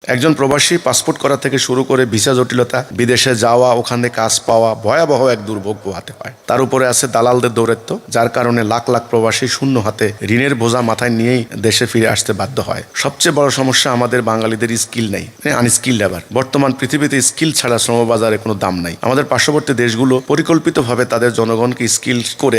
একজন প্রবাসী পাসপোর্ট করা থেকে শুরু করে ভিসা জটিলতা, বিদেশে যাওয়া, ওখানে কাজ পাওয়া ভয়াবহ এক দুর্ভোগ পোহাতে হয়। তার উপরে আছে দালালদের দৌরাত্ম্য, যার কারণে লাখ লাখ প্রবাসী শূন্য হাতে ঋণের বোঝা মাথায় নিয়েই দেশে ফিরে আসতে বাধ্য হয়। সবচেয়ে বড় সমস্যা আমাদের বাঙালিদের স্কিল নেই, আনস্কিল লেবার। বর্তমান পৃথিবীতে স্কিল ছাড়া শ্রমবাজারে কোনো দাম নাই। আমাদের পার্শ্ববর্তী দেশগুলো পরিকল্পিতভাবে তাদের জনগণকে স্কিল করে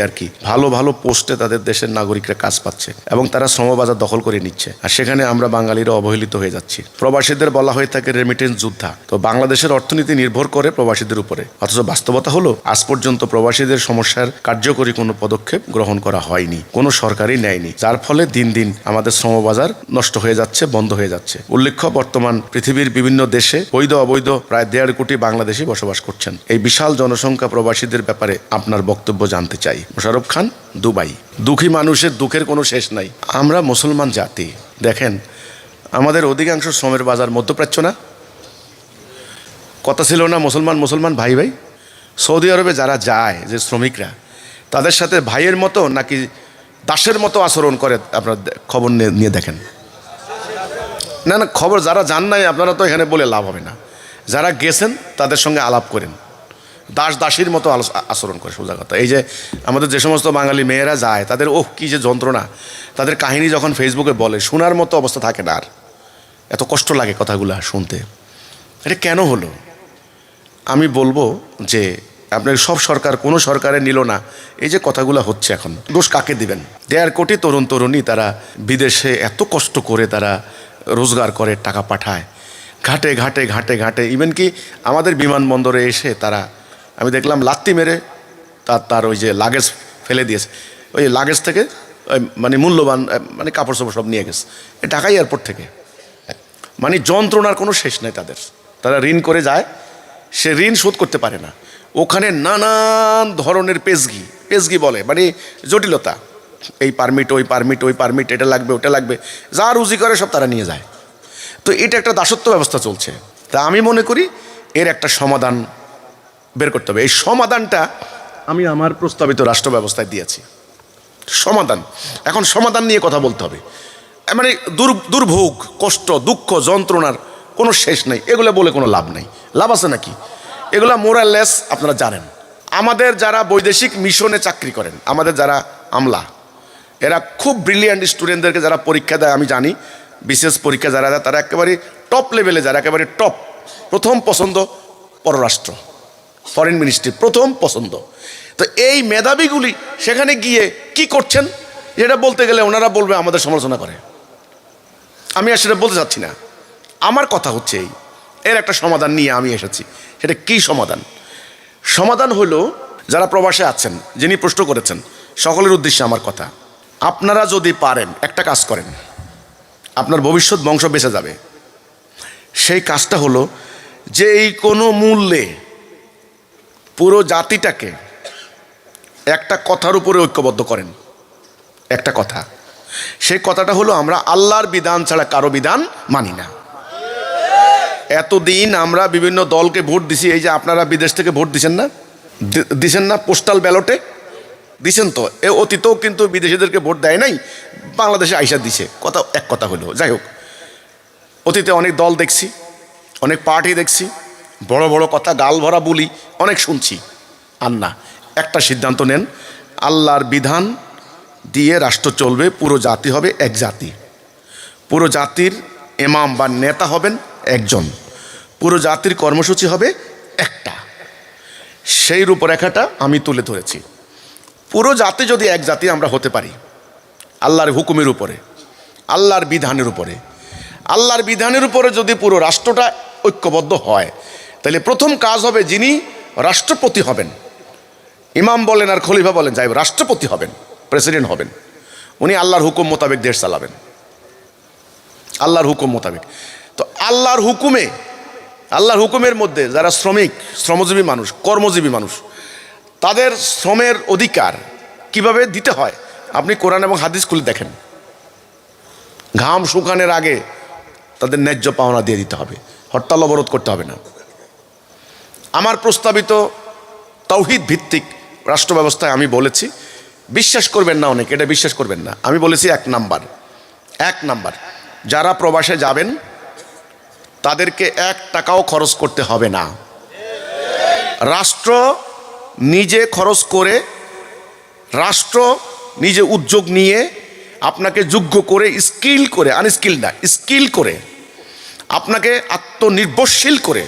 ভালো ভালো পোস্টে তাদের দেশের নাগরিকরা কাজ পাচ্ছে এবং তারা শ্রমবাজার দখল করে নিচ্ছে, আর সেখানে আমরা বাঙালিরা অবহেলিত হয়ে যাচ্ছি। প্রবাসীদের বলা হয়ে থাকে রেমিটেন্স যোদ্ধা। তো বাংলাদেশের অর্থনীতি নির্ভর করে প্রবাসীদের উপরে, অথচ বাস্তবতা হলো আজ পর্যন্ত প্রবাসীদের সমস্যার কার্যকরী কোনো পদক্ষেপ গ্রহণ করা হয়নি, কোনো সরকারই নেয়নি, যার ফলে দিন দিন আমাদের শ্রমবাজার নষ্ট হয়ে যাচ্ছে, বন্ধ হয়ে যাচ্ছে। উল্লেখ্য, বর্তমান পৃথিবীর বিভিন্ন দেশে বৈধ অবৈধ প্রায় 1.5 কোটি বাংলাদেশি বসবাস করছেন। এই বিশাল জনসংখ্যা প্রবাসীদের ব্যাপারে আপনার বক্তব্য জানতে চাই। মোশাররফ খান, দুবাই। দুঃখী মানুষের দুঃখের কোনো শেষ নাই। আমরা মুসলমান জাতি, দেখেন আমাদের অধিকাংশ শ্রমের বাজার মধ্যপ্রাচ্য না? কথা ছিল না মুসলমান ভাই ভাই? সৌদি আরবে যারা যায়, যে শ্রমিকরা, তাদের সাথে ভাইয়ের মতো নাকি দাসের মতো আচরণ করে? আপনারা খবর নিয়ে দেখেন না। খবর যারা যান নাই আপনারা তো এখানে বলে লাভ হবে না। যারা গেছেন তাদের সঙ্গে আলাপ করেন, দাসীর মতো আচরণ করে। সোজা কথা, এই যে আমাদের যে সমস্ত বাঙালি মেয়েরা যায়, তাদের কি যে যন্ত্রণা, তাদের কাহিনী যখন ফেসবুকে বলে, শোনার মতো অবস্থা থাকে না। আর এত কষ্ট লাগে কথাগুলো শুনতে। এটা কেন হলো? আমি বলবো যে আপনার সব সরকার, কোনো সরকারে নিল না। এই যে কথাগুলো হচ্ছে, এখন দোষ কাকে দিবেন? 1.5 কোটি তরুণ তরুণী তারা বিদেশে এত কষ্ট করে তারা রোজগার করে, টাকা পাঠায়, ঘাটে ঘাটে ঘাটে ঘাটে। ইভেন কি আমাদের বিমানবন্দরে এসে তারা, আমি দেখলাম লাত্তি মেরে তার ওই যে লাগেজ ফেলে দিয়েছে। ওই লাগেজ থেকে মানে মূল্যবান মানে কাপড় চোপড় সব নিয়ে গেছে, ঢাকা এয়ারপোর্ট থেকে। মানে যন্ত্রণার কোনো শেষ নেই তাদের। তারা ঋণ করে যায়, সে ঋণ শোধ করতে পারে না। ওখানে নানান ধরনের পেজগি বলে, মানে জটিলতা। এই পারমিট, ওই পারমিট, এটা লাগবে, ওটা লাগবে, যা রুজি করে সব তারা নিয়ে যায়। তো এটা একটা দাসত্ব ব্যবস্থা চলছে। তা আমি মনে করি এর একটা সমাধান বের করতে হবে। এই সমাধানটা আমি আমার প্রস্তাবিত রাষ্ট্র ব্যবস্থায় দিয়েছি। সমাধান, এখন সমাধান নিয়ে কথা বলতে হবে। মানে দুর্ভোগ, কষ্ট, দুঃখ, যন্ত্রণার কোনো শেষ নেই। এগুলো বলে কোনো লাভ নেই। লাভ আছে নাকি? এগুলা মোরাললেস। আপনারা জানেন, আমাদের যারা বৈদেশিক মিশনে চাকরি করেন, আমাদের যারা আমলা, এরা খুব ব্রিলিয়ান্ট স্টুডেন্টদেরকে যারা পরীক্ষা দেয়, আমি জানি বিশেষ পরীক্ষা যারা দেয়, তারা একেবারে টপ লেভেলে, যারা একেবারে টপ, প্রথম পছন্দ পররাষ্ট্র, ফরেন মিনিস্ট্রি প্রথম পছন্দ। তো এই মেধাবীগুলি সেখানে গিয়ে কি করছেন, যেটা বলতে গেলে ওনারা বলবে আমাদের সমালোচনা করে। আমি আর সেটা বলতে চাচ্ছি না। আমার কথা হচ্ছে এর একটা সমাধান নিয়ে আমি এসেছি। সেটা কি সমাধান? সমাধান হলো, যারা প্রবাসে আছেন, যিনি প্রশ্ন করেছেন, সকলের উদ্দেশ্যে আমার কথা, আপনারা যদি পারেন একটা কাজ করেন, আপনার ভবিষ্যৎ বংশ বেঁচে যাবে। সেই কাজটা হলো যে এই কোনো মূল্যে পুরো জাতিটাকে একটা কথার উপরে ঐক্যবদ্ধ করেন। একটা কথা, সেই কথাটা হলো আমরা আল্লাহর বিধান ছাড়া কারো বিধান মানি না। এতদিন আমরা বিভিন্ন দলকে ভোট দিছি। এই যে আপনারা বিদেশ থেকে ভোট দিছেন না পোস্টাল ব্যালটে দিছেন তো। এ অতীতেও কিন্তু বিদেশিদেরকে ভোট দেয় নাই, বাংলাদেশে আইসা দিছে। এক কথা হলো, যাই হোক, অতীতে অনেক দল দেখছি, অনেক পার্টি দেখছি, বড় বড় কথা, গাল ভরা বুলি অনেক শুনছি। আর না, একটা সিদ্ধান্ত নেন, আল্লাহর বিধান দিয়ে রাষ্ট্র চলবে, পুরো জাতি হবে এক জাতি, পুরো জাতির ইমাম বা নেতা হবেন একজন, পুরো জাতির কর্মসূচি হবে একটা। সেই রূপরেখাটা আমি তুলে ধরেছি। পুরো জাতি যদি এক জাতি আমরা হতে পারি, আল্লাহর হুকুমের উপরে, আল্লাহর বিধানের উপরে যদি পুরো রাষ্ট্রটা ঐক্যবদ্ধ হয়, তাহলে প্রথম কাজ হবে, যিনি রাষ্ট্রপতি হবেন, ইমাম বলেন আর খলিফা বলেন, যাই রাষ্ট্রপতি হবেন, প্রেসিডেন্ট হবেন, উনি আল্লাহর হুকুম মোতাবেক দেশ চালাবেন, আল্লাহর হুকুম মোতাবেক। তো আল্লাহর হুকুমের মধ্যে যারা শ্রমজীবী মানুষ, কর্মজীবী মানুষ, তাদের শ্রমের অধিকার কিভাবে দিতে হয় আপনি কোরআন এবং হাদিস খুলে দেখেন। ঘাম শুকানোর আগে তাদের ন্যায্য পাওনা দিয়ে দিতে হবে, হরতাল অবরোধ করতে হবে না। আমার প্রস্তাবিত তাওহীদ ভিত্তিক রাষ্ট্র ব্যবস্থায় আমি বলেছি, বিশ্বাস করবেন না অনেকে, এটা বিশ্বাস করবেন না, আমি বলেছি এক নাম্বার যারা প্রবাসে যাবেন তাদেরকে 1 টাকাও খরচ করতে হবে না। রাষ্ট্র নিজে খরচ করে, রাষ্ট্র নিজে উদ্যোগ নিয়ে আপনাকে যোগ্য করে, স্কিল করে, আনস্কিল না, স্কিল করে, আপনাকে আত্মনির্ভরশীল করে,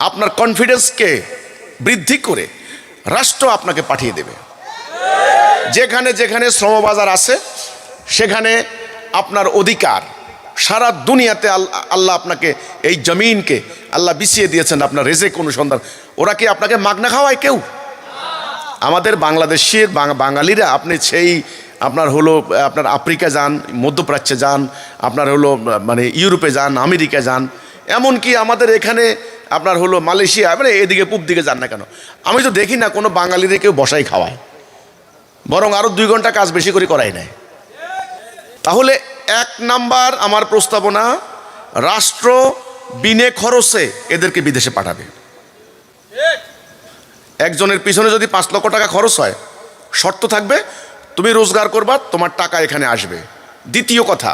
আপনার কনফিডেন্সকে বৃদ্ধি করে রাষ্ট্র আপনাকে পাঠিয়ে দেবে। যেখানে যেখানে শ্রমবাজার আছে সেখানে আপনার অধিকার, সারা দুনিয়াতে আল্লাহ আপনাকে, এই জমিনকে আল্লাহ বিছিয়ে দিয়েছেন আপনার রেজেক অনুসন্ধান। ওরা কি আপনাকে মাগনা খাওয়ায়? কেউ। আমাদের বাংলাদেশের বাঙালিরা, আপনি সেই আপনার হলো আপনার আফ্রিকা যান, মধ্যপ্রাচ্যে যান, আপনার হলো মানে ইউরোপে যান, আমেরিকা যান, এমনকি আমাদের এখানে আপনার হলো মালয়েশিয়া, মানে এদিকে পূব দিকে যান না কেন, আমি তো দেখি না কোনো বাঙালিদের কেউ বসাই খাওয়ায়, বরং আরও 2 ঘন্টা কাজ বেশি করে করাই নেয়। তাহলে 1 নাম্বার আমার প্রস্তাবনা, রাষ্ট্র বিনে খরচে এদেরকে বিদেশে পাঠাবে। একজনের পিছনে যদি 5 লক্ষ টাকা খরচ হয়, শর্ত থাকবে তুমি রোজগার করবা, তোমার টাকা এখানে আসবে। দ্বিতীয় কথা,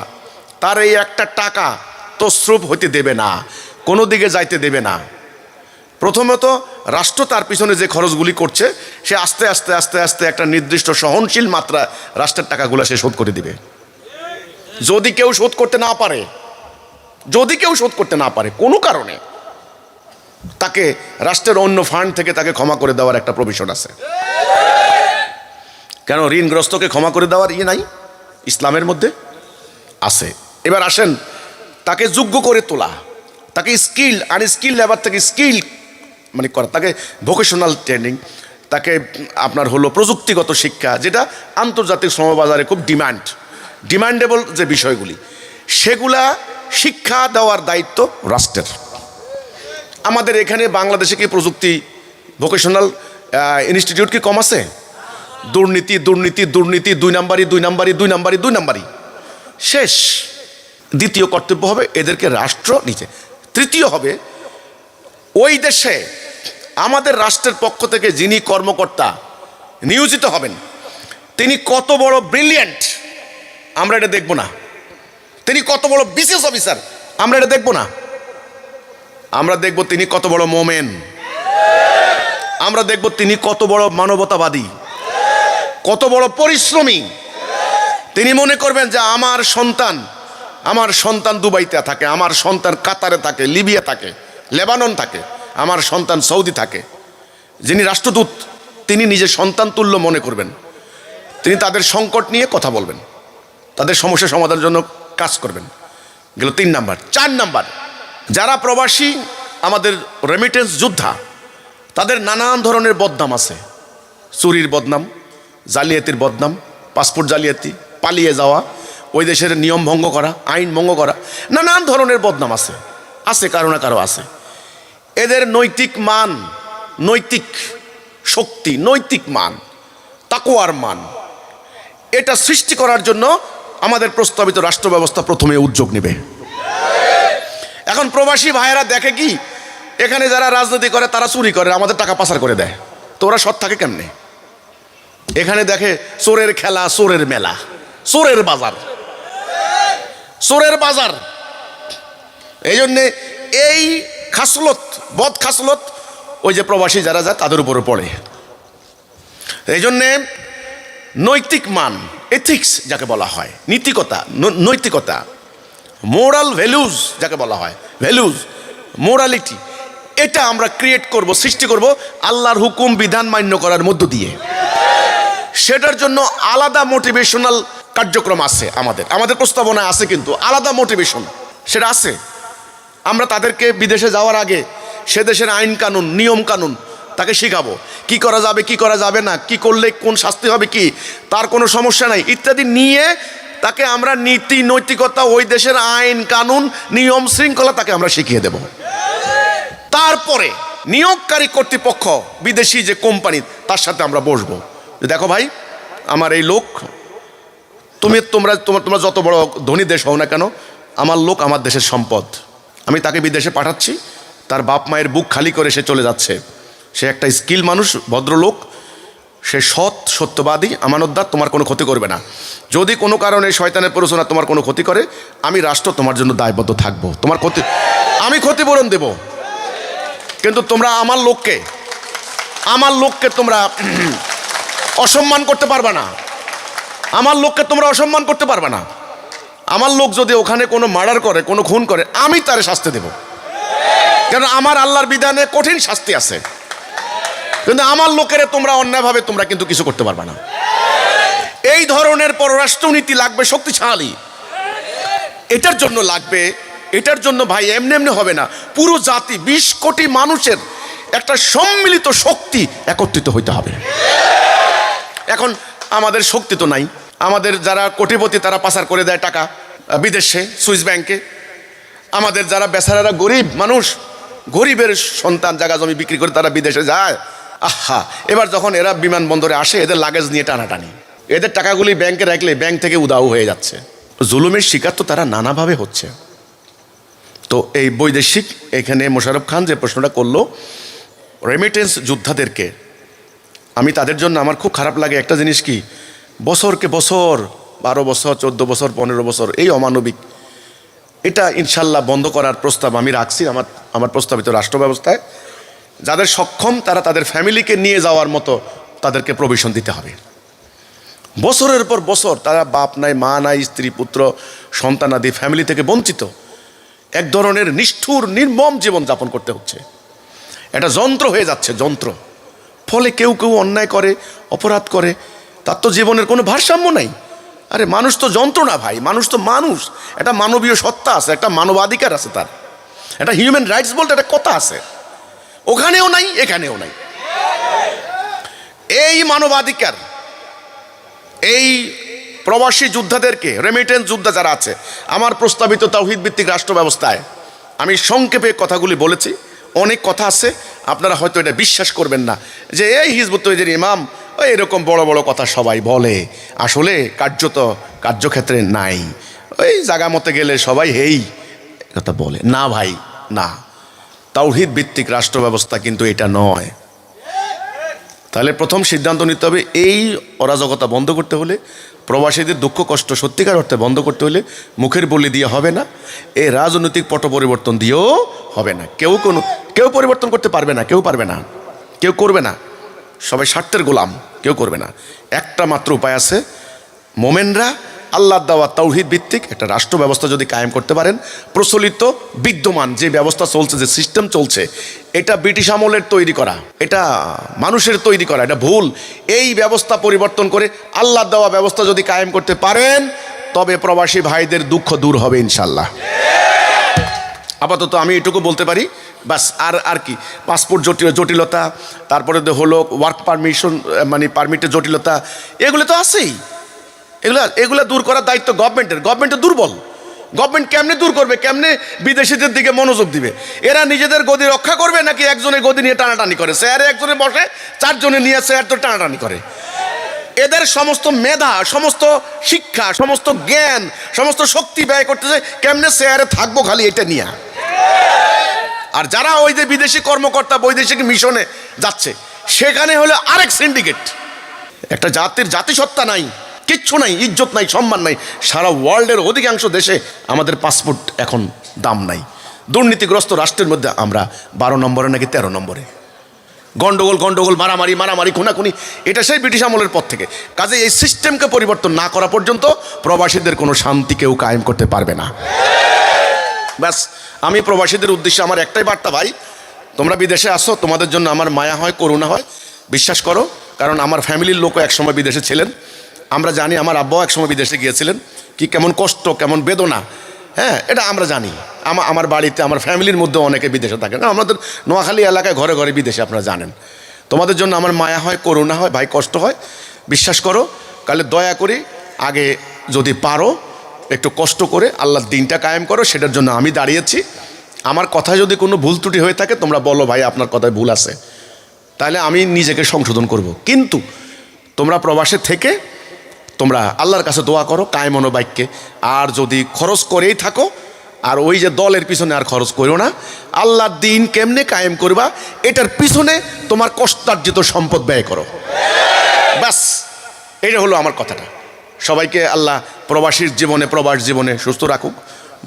তার এই একটা টাকা তসরুপ হইতে দেবে না, কোনো দিকে যাইতে দেবে না। প্রথমত রাষ্ট্র তার পিছনে যে খরচগুলি করছে, সে আস্তে আস্তে আস্তে আস্তে একটা নির্দিষ্ট সহনশীল মাত্রা রাষ্ট্রের টাকাগুলো সে শোধ করে দিবে। যদি কেউ শোধ করতে না পারে, যদি কেউ শোধ করতে না পারে কোনো কারণে, তাকে রাষ্ট্রের অন্য ফান্ড থেকে তাকে ক্ষমা করে দেওয়ার একটা প্রভিশন আছে। কেন ঋণগ্রস্তকে ক্ষমা করে দেওয়ার নাই ইসলামের মধ্যে আছে। এবার আসেন, তাকে যোগ্য করে তোলা, তাকে স্কিল, আনস্কিল লেবার থেকে স্কিল মানে করা, তাকে ভোকেশনাল ট্রেনিং, তাকে আপনার হলো প্রযুক্তিগত শিক্ষা, যেটা আন্তর্জাতিক শ্রমবাজারে খুব ডিমান্ডেবল যে বিষয়গুলি, সেগুলা শিক্ষা দেওয়ার দায়িত্ব রাষ্ট্রের। আমাদের এখানে বাংলাদেশে কি প্রযুক্তি ভোকেশনাল ইনস্টিটিউট কি কম আছে? দুর্নীতি দুর্নীতি দুর্নীতি, 2 নাম্বারই 2 নাম্বারই 2 নাম্বারই 2 নাম্বারই, শেষ। দ্বিতীয় কর্তব্য হবে এদেরকে রাষ্ট্র নিচে। তৃতীয় হবে, ওই দেশে আমাদের রাষ্ট্রের পক্ষ থেকে যিনি কর্মকর্তা নিয়োজিত হবেন, তিনি কত বড় ব্রিলিয়ান্ট আমরা এটা দেখব না। তিনি কত বড় বিসিএস অফিসার আমরা এটা দেখব না। আমরা দেখব তিনি কত বড় মোমেন, আমরা দেখব তিনি কত বড় মানবতাবাদী, কত বড় পরিশ্রমী। তিনি মনে করবেন যে আমার সন্তান দুবাইতে থাকে, আমার সন্তান কাতারে থাকে, লিবিয়া থাকে, লেবানন থাকে, আমার সন্তান সৌদি থাকে। যিনি রাষ্ট্রদূত, তিনি নিজের সন্তান তুল্য মনে করবেন। তিনি তাদের সংকট নিয়ে কথা বলবেন, তাদের সমস্যা সমাধানের জন্য কাজ করবেন। গেল 3 নাম্বার। 4 নাম্বার, যারা প্রবাসী আমাদের রেমিটেন্স যোদ্ধা, তাদের নানান ধরনের বদনাম আছে। চুরির বদনাম, জালিয়াতির বদনাম, পাসপোর্ট জালিয়াতি, পালিয়ে যাওয়া, ওই দেশের নিয়ম ভঙ্গ করা, আইন ভঙ্গ করা, নানান ধরনের বদনাম আছে কারো না কারো আছে। এদের নৈতিক মান, নৈতিক শক্তি, নৈতিক মান, তাকওয়ার মান, এটা সৃষ্টি করার জন্য আমাদের প্রস্তাবিত রাষ্ট্র ব্যবস্থা প্রথমে উদ্যোগ নেবে। এখন প্রবাসী ভাইয়েরা দেখে কি, এখানে যারা রাজনীতি করে তারা চুরি করে, আমাদের টাকা পাচার করে দেয়, তো ওরা সৎ থাকে কেমনে? এখানে দেখে চোরের খেলা, চোরের মেলা, চোরের বাজার, চোরের বাজার। এই জন্যে এই খাসলত, বদ খাসলত ওই যে প্রবাসী যারা যায় তাদের উপরে পড়ে। এই জন্যে নৈতিক মান, এথিক্স যাকে বলা হয়, নীতিকতা, নৈতিকতা, মোরাল ভ্যালুজ যাকে বলা হয়, ভ্যালুজ, মোরালিটি, এটা আমরা ক্রিয়েট করব, সৃষ্টি করব আল্লাহর হুকুম বিধান মান্য করার মধ্য দিয়ে। সেটার জন্য আলাদা মোটিভেশনাল কার্যক্রম আছে আমাদের প্রস্তাবনায় আছে, কিন্তু আলাদা মোটিভেশন সেটা আছে। আমরা তাদেরকে বিদেশে যাওয়ার আগে সে দেশের আইন কানুন, নিয়ম কানুন তাকে শেখাবো, কি করা যাবে কি করা যাবে না, কি করলে কোন শাস্তি হবে, কি তার কোনো সমস্যা নাই ইত্যাদি নিয়ে তাকে আমরা নীতি নৈতিকতা, ওই দেশের আইন কানুন, নিয়ম শৃঙ্খলা তাকে আমরা শিখিয়ে দেব। তারপরে নিয়োগকারী কর্তৃপক্ষ, বিদেশি যে কোম্পানি, তার সাথে আমরা বসবো, দেখো ভাই, আমার এই লোক, তোমরা যত বড় ধনী দেশ হও না কেন, আমার লোক আমার দেশের সম্পদ, আমি তাকে বিদেশে পাঠাচ্ছি, তার বাপ মায়ের বুক খালি করে সে চলে যাচ্ছে, সে একটা স্কিল মানুষ, ভদ্রলোক, সে সত্যবাদী, আমানতদার, তোমার কোনো ক্ষতি করবে না। যদি কোনো কারণে শয়তানের প্ররোচনা তোমার কোনো ক্ষতি করে, আমি রাষ্ট্র তোমার জন্য দায়বদ্ধ থাকবো, তোমার ক্ষতি আমি ক্ষতিপূরণ দেব, কিন্তু তোমরা আমার লোককে তোমরা অসম্মান করতে পারবে না। আমার লোককে তোমরা অসম্মান করতে পারবে না। আমার লোক যদি ওখানে কোনো মার্ডার করে, কোনো খুন করে, আমি তার শাস্তি দেব, কারণ আমার আল্লাহর বিধানে কঠিন শাস্তি আছে। কিন্তু আমার লোকেরা তোমরা অন্যায়ভাবে তোমরা কিন্তু কিছু করতে পারবে না। এই ধরনের পররাষ্ট্রনীতি লাগবে শক্তিশালী। এটার জন্য লাগবে, এটার জন্য ভাই এমনি এমনি হবে না। পুরো জাতি 20 কোটি মানুষের একটা সম্মিলিত শক্তি একত্রিত হইতে হবে। এখন আমাদের শক্তি তো নাই। আমাদের যারা কোটিপতি তারা পাচার করে দেয় টাকা বিদেশে, সুইস ব্যাংকে। আমাদের যারা বেচারারা গরিব মানুষ, গরিবের সন্তান জায়গা জমি বিক্রি করে তারা বিদেশে যায়। আহা, এবার যখন এরা বিমানবন্দরে আসে, এদের লাগেজ নিয়ে টানাটানি, এদের টাকাগুলি ব্যাংকে রাখলে ব্যাংক থেকে উধাও হয়ে যাচ্ছে। জুলুমের শিকার তো তারা নানাভাবে হচ্ছে। তো এই বৈদেশিক এখানে মোশাররফ খান যে প্রশ্নটা করলো, রেমিটেন্স যোদ্ধাদেরকে, আমি তাদের জন্য আমার খুব খারাপ লাগে একটা জিনিস কি, বছরকে বছর 12 বছর 14 বছর 15 বছর এই অমানবিক, এটা ইনশাল্লাহ বন্ধ করার প্রস্তাব আমি রাখছি আমার প্রস্তাবিত রাষ্ট্র ব্যবস্থায়। যাদের সক্ষম তারা তাদের ফ্যামিলিকে নিয়ে যাওয়ার মতো তাদেরকে প্রভিশন দিতে হবে। বছরের পর বছর তারা বাপ নাই, মা নাই, স্ত্রী পুত্র সন্তানাদি ফ্যামিলি থেকে বঞ্চিত, এক ধরনের নিষ্ঠুর নির্মম জীবন যাপন করতে হচ্ছে। এটা যন্ত্র হয়ে যাচ্ছে, যন্ত্র। ফলে কেউ কেউ অন্যায় করে, অপরাধ করে, তার তো জীবনের কোনো ভারসাম্য নাই। আরে মানুষ তো যন্ত্র না ভাই, মানুষ তো মানুষ, একটা মানবীয় সত্তা আছে, একটা মানবাধিকার আছে, তার একটা হিউম্যান রাইটস বলতে একটা কথা আছে, ওখানেও নাই এখানেও নাই। এই মানবাধিকার, এই প্রবাসী যোদ্ধাদেরকে, রেমিটেন্স যোদ্ধা যারা আছে, আমার প্রস্তাবিত তাওহীদ ভিত্তিক রাষ্ট্র ব্যবস্থায় আমি সংক্ষেপে কথাগুলি বলেছি। অনেক কথা আছে, আপনারা হয়তো এটা বিশ্বাস করবেন না যে এই হিজবুত তৌহিদের ইমাম ওই এরকম বড় বড় কথা সবাই বলে, আসলে কার্যক্ষেত্রে নাই, ওই জায়গা মতে গেলে সবাই এই কথা বলে। না ভাই না, তাওহীদ ভিত্তিক রাষ্ট্র ব্যবস্থা কিন্তু এটা নয়। তাহলে প্রথম সিদ্ধান্ত নিতে হবে, এই অরাজকতা বন্ধ করতে হলে, প্রবাসীদের দুঃখ কষ্ট সত্যিকার অর্থে বন্ধ করতে হলে মুখের বলি দিয়ে হবে না, এই রাজনৈতিক পট পরিবর্তন দিয়েও হবে না। কেউ পরিবর্তন করতে পারবে না, কেউ পারবে না, কেউ করবে না, সবাই স্বার্থের গোলাম, কেউ করবে না। একটা মাত্র উপায় আছে, মোমেনরা আল্লাহর দেওয়া তাওহীদ ভিত্তিক একটা রাষ্ট্র ব্যবস্থা যদি কায়েম করতে পারেন, প্রচলিত বিদ্যমান যে ব্যবস্থা চলছে, যে সিস্টেম চলছে, এটা ব্রিটিশ আমলের তৈরি করা, এটা মানুষের তৈরি করা, এটা ভুল। এই ব্যবস্থা পরিবর্তন করে আল্লাহর দেওয়া ব্যবস্থা যদি কায়েম করতে পারেন, তবে প্রবাসী ভাইদের দুঃখ দূর হবে ইনশাল্লাহ। আপাতত আমি এটুকু বলতে পারি, বাস। আর কি, পাসপোর্ট জটিলতা, তারপরে হলো ওয়ার্ক পারমিশন মানে পারমিটের জটিলতা, এগুলো তো আছেই। এগুলা দূর করার দায়িত্ব গভর্নমেন্টের দুর্বল। গভর্নমেন্ট কেমনে দূর করবে, কেমনে বিদেশিদের দিকে মনোযোগ দিবে? এরা নিজেদের গদি রক্ষা করবে নাকি একজনের গদি নিয়ে টানাটানি করে? চেয়ারে একজনে বসে, 4 জনে নিয়ে চেয়ার তো টানাটানি করে। এদের সমস্ত মেধা, সমস্ত শিক্ষা, সমস্ত জ্ঞান, সমস্ত শক্তি ব্যয় করতেছে কেমনে চেয়ারে থাকবো খালি এটা নিয়ে। আর যারা ওই যে বিদেশি কর্মকর্তা বৈদেশিক মিশনে যাচ্ছে, সেখানে হলো আরেক সিন্ডিকেট। একটা জাতির জাতিসত্তা নাই, কিচ্ছু নাই, ইজ্জত নাই, সম্মান নাই। সারা ওয়ার্ল্ডের অধিকাংশ দেশে আমাদের পাসপোর্ট এখন দাম নাই। দুর্নীতিগ্রস্ত রাষ্ট্রের মধ্যে আমরা 12 নম্বরে নাকি 13 নম্বরে। গন্ডগোল, মারামারি, খুনাখুনি, এটা সেই ব্রিটিশ আমলের পর থেকে। কাজে এই সিস্টেমকে পরিবর্তন না করা পর্যন্ত প্রবাসীদের কোনো শান্তি কেউ কায়েম করতে পারবে না। ব্যাস, আমি প্রবাসীদের উদ্দেশ্যে আমার একটাই বার্তা, ভাই তোমরা বিদেশে আসো, তোমাদের জন্য আমার মায়া হয়, করুণা হয়, বিশ্বাস করো। কারণ আমার ফ্যামিলির লোকও একসময় বিদেশে ছিলেন, আমরা জানি। আমার আব্বাও একসময় বিদেশে গিয়েছিলেন, কি কেমন কষ্ট, কেমন বেদনা, হ্যাঁ এটা আমরা জানি। আমার বাড়িতে, আমার ফ্যামিলির মধ্যে অনেকে বিদেশে থাকেন, আমাদের নোয়াখালী এলাকায় ঘরে ঘরে বিদেশে, আপনারা জানেন। তোমাদের জন্য আমার মায়া হয়, করুণা হয়, ভাই কষ্ট হয়, বিশ্বাস করো। কালে দয়া করে আগে যদি পারো একটু কষ্ট করে আল্লাহর দিনটা কায়েম করো, সেটার জন্য আমি দাঁড়িয়েছি। আমার কথায় যদি কোনো ভুল ত্রুটি হয়ে থাকে তোমরা বলো, ভাই আপনার কথায় ভুল আছে, তাহলে আমি নিজেকে সংশোধন করব। কিন্তু তোমরা প্রবাসে থেকে তোমরা আল্লাহর কাছে দোয়া করো কায়েমনো বাক্যে। আর যদি খরচ করেই থাকো, আর ওই যে দলের পিছনে আর খরচ করো না, আল্লাহর দিন কেমনে কায়েম করবা এটার পিছনে তোমার কষ্টার্জিত সম্পদ ব্যয় করো। ব্যাস, এটা হলো আমার কথাটা। সবাইকে আল্লাহ প্রবাসীর জীবনে, প্রবাস জীবনে সুস্থ রাখুক,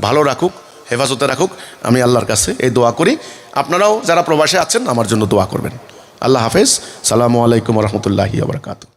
ভালো রাখুক, হেফাজতে রাখুক। আমি আল্লাহর কাছে এই দোয়া করি। আপনারাও যারা প্রবাসে আছেন আমার জন্য দোয়া করবেন। আল্লাহ হাফেজ। সালামু আলাইকুম রহমতুল্লাহি ওয়া বারাকাতুহু।